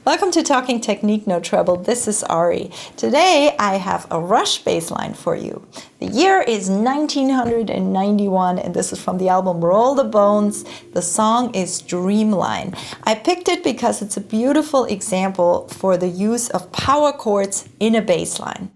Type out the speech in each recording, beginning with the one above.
Welcome to Talking Technique, No Treble. This is Ari. Today I have a Rush bass line for you. The year is 1991 and this is from the album Roll the Bones. The song is Dreamline. I picked it because it's a beautiful example for the use of power chords in a bass line.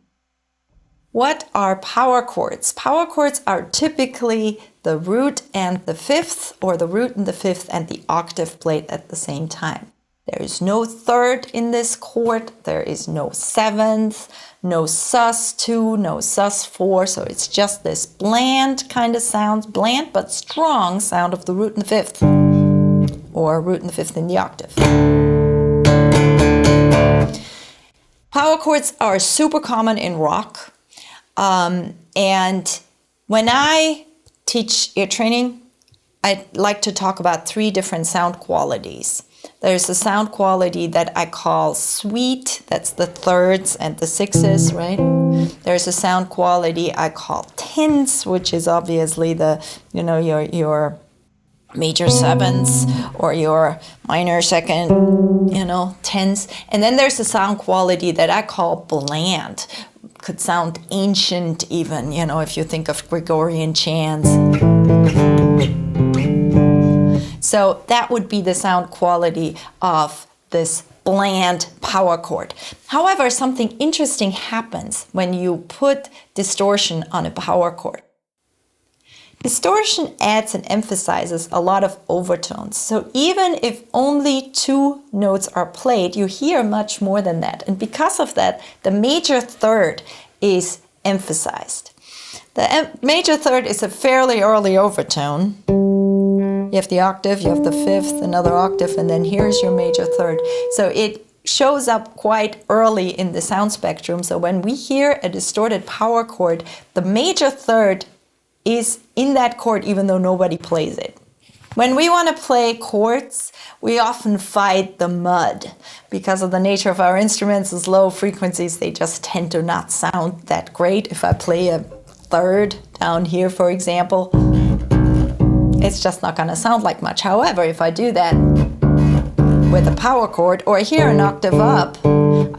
What are power chords? Power chords are typically the root and the fifth, or the root and the fifth and the octave played at the same time. There is no third in this chord, there is no seventh, no sus2, no sus4, so it's just this bland kind of sound, bland but strong sound of the root and the fifth, or root and the fifth in the octave. Power chords are super common in rock, and when I teach ear training, I like to talk about three different sound qualities. There's a sound quality that I call sweet, that's the thirds and the sixes, right? There's a sound quality I call tense, which is obviously the, your major sevenths or your minor second, tense. And then there's a sound quality that I call bland. Could sound ancient even, if you think of Gregorian chants. So that would be the sound quality of this bland power chord. However, something interesting happens when you put distortion on a power chord. Distortion adds and emphasizes a lot of overtones. So even if only two notes are played, you hear much more than that. And because of that, the major third is emphasized. The major third is a fairly early overtone. You have the octave, you have the fifth, another octave, and then here's your major third. So it shows up quite early in the sound spectrum. So when we hear a distorted power chord, the major third is in that chord even though nobody plays it. When we want to play chords, we often fight the mud. Because of the nature of our instruments as low frequencies, they just tend to not sound that great. If I play a third down here, for example, it's just not going to sound like much. However, if I do that with a power chord or here an octave up,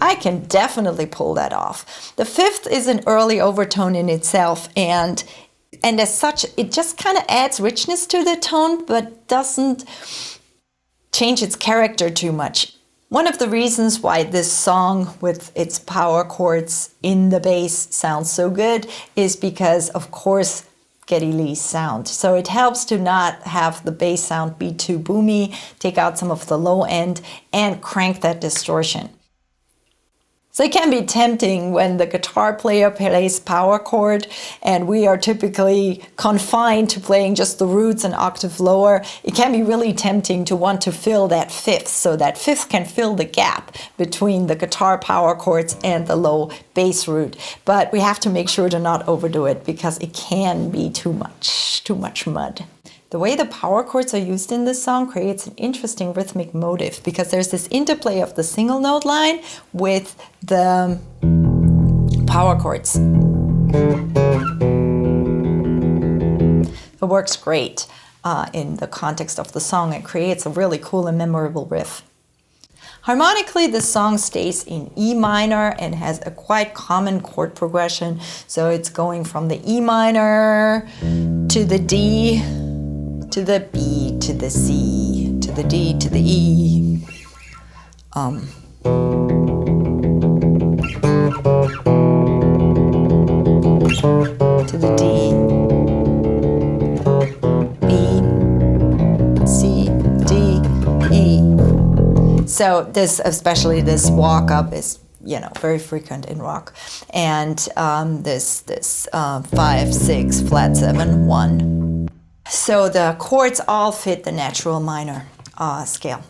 I can definitely pull that off. The fifth is an early overtone in itself, and as such, it just kind of adds richness to the tone, but doesn't change its character too much. One of the reasons why this song with its power chords in the bass sounds so good is because, of course, Geddy Lee's sound. So it helps to not have the bass sound be too boomy, take out some of the low end, and crank that distortion. So it can be tempting when the guitar player plays power chord and we are typically confined to playing just the roots an octave lower. It can be really tempting to want to fill that fifth, so that fifth can fill the gap between the guitar power chords and the low bass root. But we have to make sure to not overdo it because it can be too much mud. The way the power chords are used in this song creates an interesting rhythmic motive because there's this interplay of the single note line with the power chords. It works great in the context of the song. It creates a really cool and memorable riff. Harmonically, the song stays in E minor and has a quite common chord progression. So it's going from the E minor to the D, to the B, to the C, to the D, to the E. To the D, B, C, D, E. So this, especially this walk up is, very frequent in rock. And this 5, 6, flat 7, 1. So the chords all fit the natural minor scale.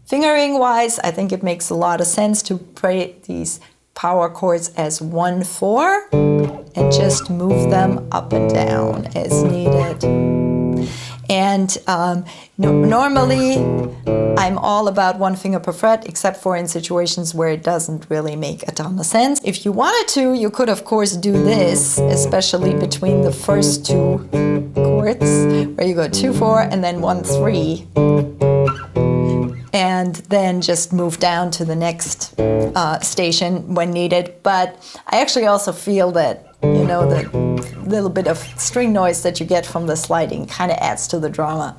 Fingering wise, I think it makes a lot of sense to play these power chords as 1/4 and just move them up and down as needed. And normally I'm all about 1 finger per fret, except for in situations where it doesn't really make a ton of sense. If you wanted to, you could of course do this, especially between the first two chords, where you go 2/4 and then 1/3. and then just move down to the next station when needed. But I actually also feel that, you know, the little bit of string noise that you get from the sliding kind of adds to the drama.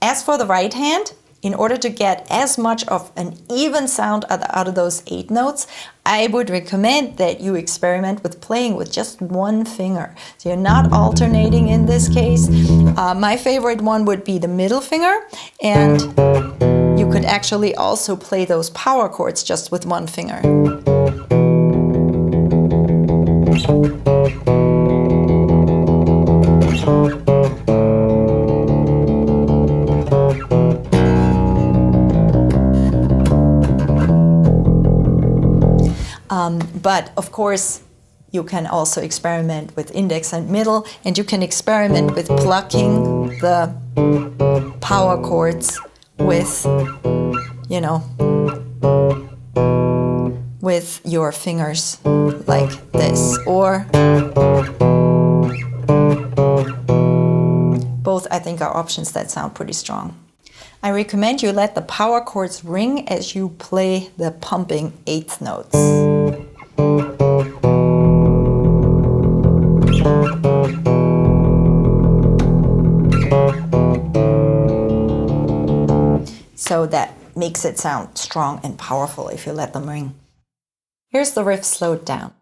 As for the right hand, in order to get as much of an even sound out of those 8 notes, I would recommend that you experiment with playing with just one finger. So you're not alternating in this case. My favorite one would be the middle finger, and you could actually also play those power chords just with one finger. But of course, you can also experiment with index and middle, and you can experiment with plucking the power chords with, you know, with your fingers like this, or both I think are options that sound pretty strong. I recommend you let the power chords ring as you play the pumping 8th notes. So that makes it sound strong and powerful if you let them ring. Here's the riff slowed down.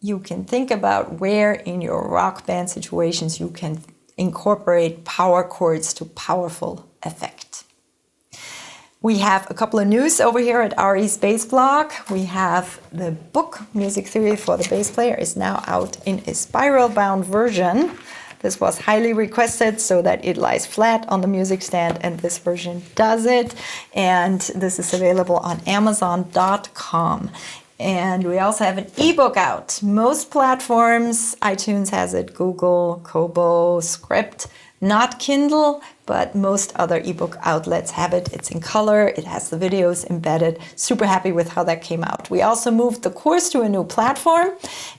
You can think about where in your rock band situations you can incorporate power chords to powerful effect. We have a couple of news over here at RE's Bass Blog. We have the book, Music Theory for the Bass Player, is now out in a spiral-bound version. This was highly requested so that it lies flat on the music stand, and this version does it. And this is available on Amazon.com. And we also have an ebook out. Most platforms, iTunes has it, Google, Kobo, Script, not Kindle, but most other ebook outlets have it. It's in color, it has the videos embedded. Super happy with how that came out. We also moved the course to a new platform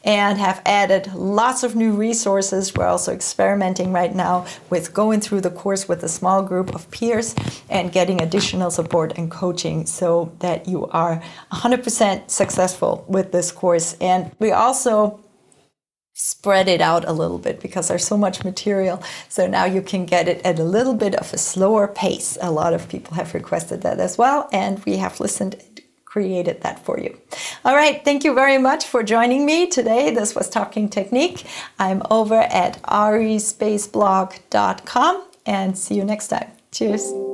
and have added lots of new resources. We're also experimenting right now with going through the course with a small group of peers and getting additional support and coaching so that you are 100% successful with this course. And we also spread it out a little bit because there's so much material. So now you can get it at a little bit of a slower pace. A lot of people have requested that as well, and we have listened created that for you. All right, thank you very much for joining me today. This was Talking Technique. I'm over at arispaceblog.com and see you next time. Cheers.